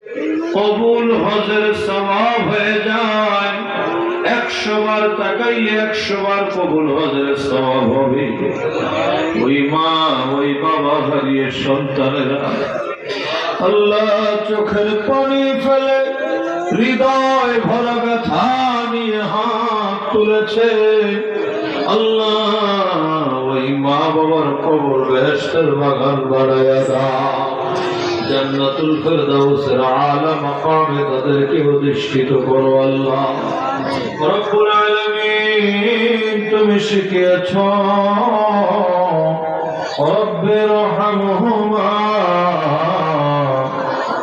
কবুল হজের সওয়াব হয়ে যায়। 100 বার তাকাই 100 বার কবুল হজের সওয়াব হবে। ওই মা ওই বাবা হারিয়ে সন্তানেরা আল্লাহ চোখের পানি ফেলে হৃদয় ভরা ব্যথা নিয়ে হাত তুলেছে। আল্লাহ ওই মা বাবার কবর বেহেশতের বাগান বানায়া দাও। জান্নাতুল ফেরদাউসের আলা মাকামে তাদেরকে অধিষ্ঠিত করো আল্লাহ। রব্বুল আলামিন তুমি শিখিয়েছো রব্বি রহমহুমা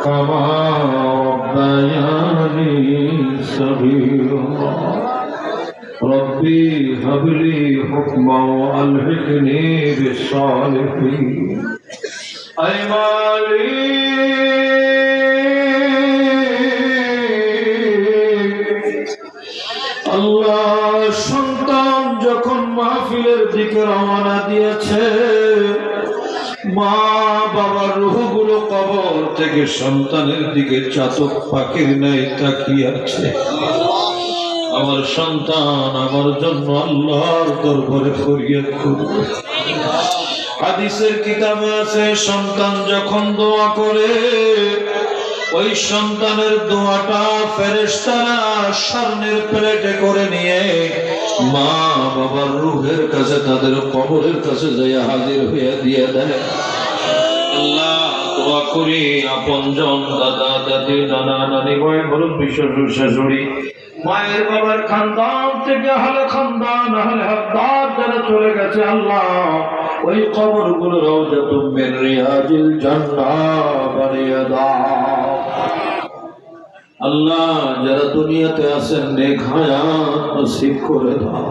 কামা রব্বায়ানি সগীরা রব্বি হাবলি হুকমা ওয়া আলহিকনি বিসসালিহিন। আয় মালিক আল্লাহ, সন্তান যখন মাহফিলের দিকে রওনা দিয়েছে, মা বাবার রূহগুলো কবর থেকে সন্তানের দিকে চাতক পাখির ন্যায় তাকিয়ে আছে। আমার সন্তান আমার জন্য আল্লাহর দরবারে ফরিয়াদ করবে। হাদিসের কিতাবে আছে সন্তান যখন দোয়া করে ওই সন্তানের দোয়াটা ফেরেশতারা স্বর্ণের প্লেটে করে নিয়ে মা বাবার রূহের কাছে তাদের কবরের কাছে যাইয়া হাজির হইয়া দিয়ে দেয়। আল্লাহ দোয়া করি আপনজন দাদা দাদি নানা নানি ভাই মুরব্বি শ্বশুর শাশুড়ি মায়ের বাবার খানদান থেকে আহলে খানদান আহলে হাদ্দার যারা চলে গেছে আল্লাহ ওই কবরগুলো রওজাতুম মিন রিয়াজিল জান্নাহ বানিয়ে দাও। আল্লাহ যারা দুনিয়াতে আছেন নেক হায়াত নসিব করে দাও।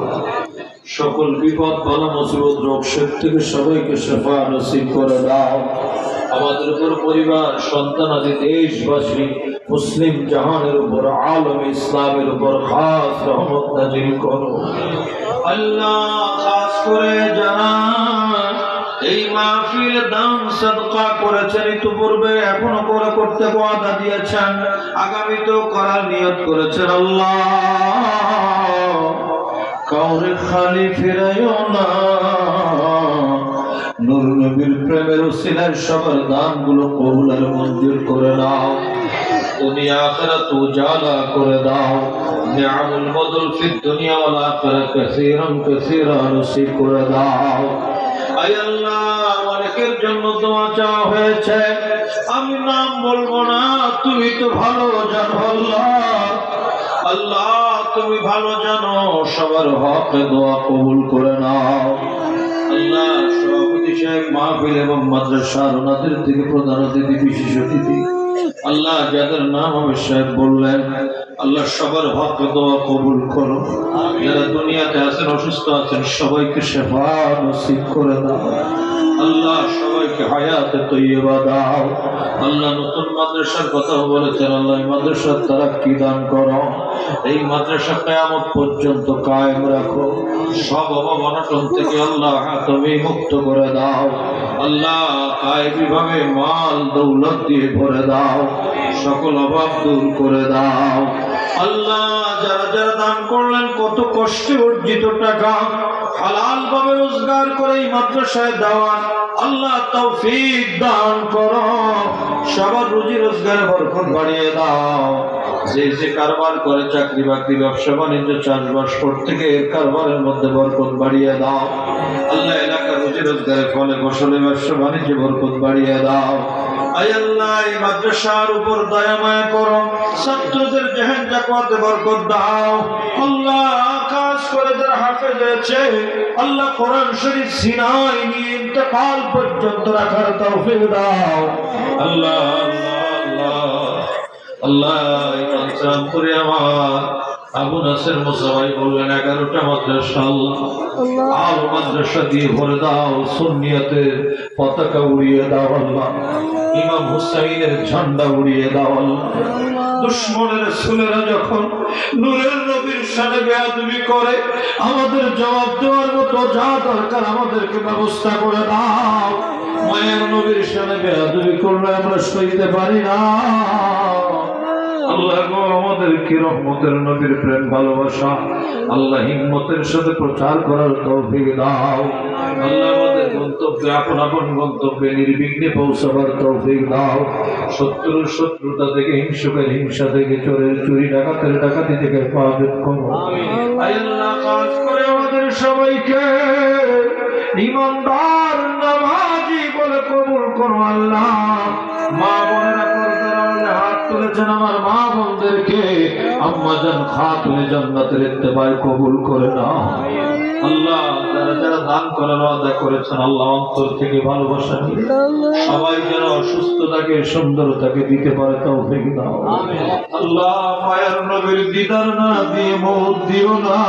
সকল বিপদ বালা মুসিবত রোগ শোক থেকে সবাইকে শিফা নসিব করে দাও। আমাদের উপর পরিবার সন্তানাদি দেশবাসী মুসলিম জাহানের উপর আলম ইসলামের উপর খাস রহমত নাজিল করো আল্লাহ। খাস করে যারা এই মাহফিল দান সাদকা করেছেন ইতিপূর্বে এখনো করতে ওয়াদা দিয়েছেন আগামীতেও করার নিয়ত করেছেন আল্লাহ কাউরে খালি ফিরাইও না। নূর নবীর প্রেমের উসিলায় সবার দানগুলো কবুল আর মঞ্জুর করে নাও। দুনিয়া আখিরাত উজালা করে দাও। নিআমুল বদল ফিদ দুনিয়া ওয়াল আখিরাত কাসীরান কাসীরান নসিব করে দাও। আয় আল্লাহ অনেকের জন্য দোয়া চাওয়া হয়েছে, আমি নাম বলবো না, তুমি তো ভালো জানো আল্লাহ। আল্লাহ তুমি ভালো জানো, সবার হকে দোয়া কবুল করে নাও আল্লাহ। সভাপতি সাহেব মাহফিল এবং মাদ্রাসার ওনাদের থেকে প্রধান অতিথি বিশেষ অতিথি আল্লাহ যাদের নাম হবে সাহেব বললেন আল্লাহ সবার হকে দোয়া কবুল করো। যারা দুনিয়াতে আছেন অসুস্থ আছেন সবাইকে শিফা নসিব করে দাও আল্লাহ। সবাইকে হায়াতে তৈয়বা দাও আল্লাহ। নতুন মাদ্রাসার কথা বলেছেন আল্লাহ, এই মাদ্রাসার তারাক্কি দান করো। এই মাদ্রাসা কিয়ামত পর্যন্ত কায়েম রাখো। সব অভাব অনটন থেকে আল্লাহ তুমি মুক্ত করে দাও আল্লাহ। কায়েমি ভাবে মাল দৌলত দিয়ে ভরে দাও, সকল অভাব দূর করে দাও আল্লাহ। যারা যারা দান করলেন কত কষ্টে অর্জিত টাকা হালাল ভাবে রোজগার করে এই মাদ্রাসায় দেওয়া আল্লাহ তৌফিক দান করো। সবার রুজি রোজগারে বরকত বাড়িয়ে দাও। যে যে কারবার করে চাকরি বাকরি ব্যবসা বাণিজ্য চাষবাস প্রত্যেকে এর কারবারের মধ্যে বরকত বাড়িয়ে দাও আল্লাহ। এলাকার রুজি রোজগারে ফলে ফসলে ব্যবসা বাণিজ্যে বরকত বাড়িয়ে দাও আয় আল্লাহ। এই মাদ্রাসার উপর দয়া মায়া করো, ছাত্রদের জেহেন জাকাতে বরকত দাও আল্লাহ। খাস করে যারা হাফেজ হয়েছে আল্লাহ কোরআন শরীফ সিনায় নিয়ে ইন্তেকাল পর্যন্ত রাখার তৌফিক দাও আল্লাহ আল্লাহ আল্লাহ। ইমামপুরে আমার আবু নাসের মুসাবাই বললেন 11টা মাদ্রাসা আল্লাহ আরো মাদ্রাসা দিয়ে ভরে দাও। সুন্নিয়তের পতাকা উড়িয়ে দাও আল্লাহ। ইমাম হুসাইনের ঝান্ডা উড়িয়ে দাও আল্লাহ। দুশ্মনের ছেলেরা যখন নূরের নবীর সাথে বেয়াদবি করে আমাদের জবাব দেওয়ার মতো যা দরকার আমাদেরকে ব্যবস্থা করে দাও। মায়ের নবীর সাথে বেয়াদবি করলে আমরা সইতে পারি না। আল্লাহ গো আমাদেরকে রহমতের নবীর প্রেম ভালোবাসা আল্লাহ হিম্মতের সাথে প্রচার করার তৌফিক দাও। আল্লাহ আমাদের গন্তব্যে আপন আপন গন্তব্যে নির্বিঘ্নে পৌঁছাবার তৌফিক দাও। শত্রুর শত্রুতা থেকে, হিংসুকের হিংসা থেকে, চোরের চুরি, ডাকাতের ডাকাতি থেকে হেফাজত করো। আল্লাহ খাস করে আমাদের সবাইকে ঈমানদার নামাজি বলে কবুল করো আল্লাহ। মা বোনেরা পর্দার হাত তুলেছেন, আমার মা বোনদেরকে আম্মা জান খাতুনে জান্নাতের ইত্তেবায় কবুল করে নাও আল্লাহ। যারা যারা দান করার ওয়াদা করেছেন আল্লাহ অন্তর থেকে ভালোবাসা নিয়ে সবাই যেন অসুস্থতাকে সুন্দরতাকে দিতে পারে তৌফিক দাও আল্লাহ। মায়ের নবীর দিদার না দিয়ে মৌত দিও না,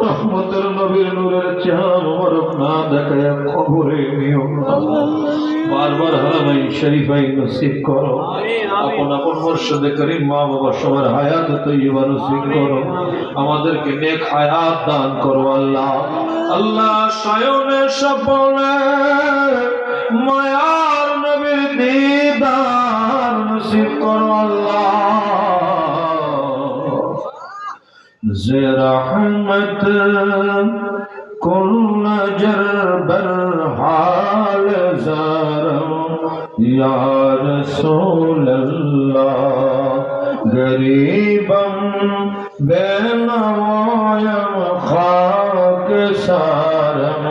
রহমতের নবীর নূরের চেহারা মোবারক না দেখায় কবরে নিও না। বারবার হারামাই শরীফাই নসিব করো। আপন আপন মুর্শিদে করিম মা বাবা সবার হায়াত তৈয়বা নসিব করো। আমাদেরকে নেক হায়াত দান করো আল্লাহ। আল্লাহ শয়নে স্বপনে মায়ার নবীর দিদার নসিব করো আল্লাহ। ज़े रहमत कुल नजर बरहाल ज़रम या रसूल अल्लाह गरीबम बेनवायम खाक सारम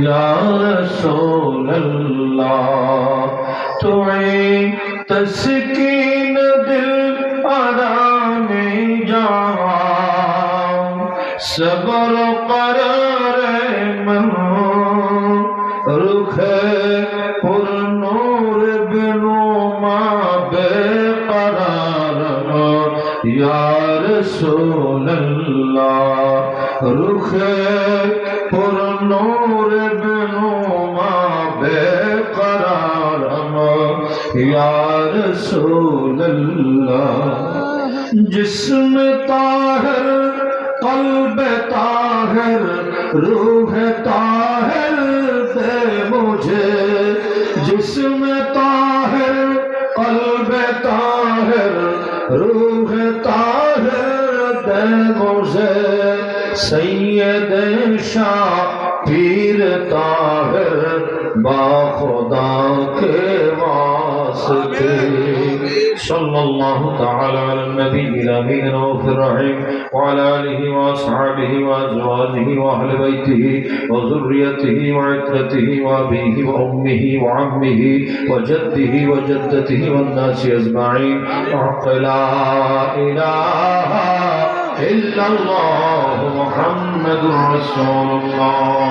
या रसूल अल्लाह तुम्हें तस्कीन दिल आरामे जहां सबर करार मन रुख पुर नूर बिनु मा बेकरार या रसूल अल्लाह रुख पुर नूर बिनु मा बेकरार या रसूल अल्लाह। जिस्म ताहिर कल्ब ताहिर रूह ताहिर दे मुझे, जिस्म ताहिर कल्ब ताहिर रूह ताहिर दे मुझे, सैयद शाह पीर ताहिर बाखुदा के वास्ते। सल्लल्लाहु तआला अला नबील अमीन रऊफिर रहीम व अला आलिहि व अस्हाबिहि व अज़वाजिहि व अहले बैतिहि व ज़ुर्रियतिहि व इत्रतिहि व अबीहि व उम्मिहि व अम्मिहि व जद्दिहि व जद्दतिहि व अन्नासि अजमाईन। ला इलाहा इल्लल्लाह मुहम्मदुर रसूलुल्लाह।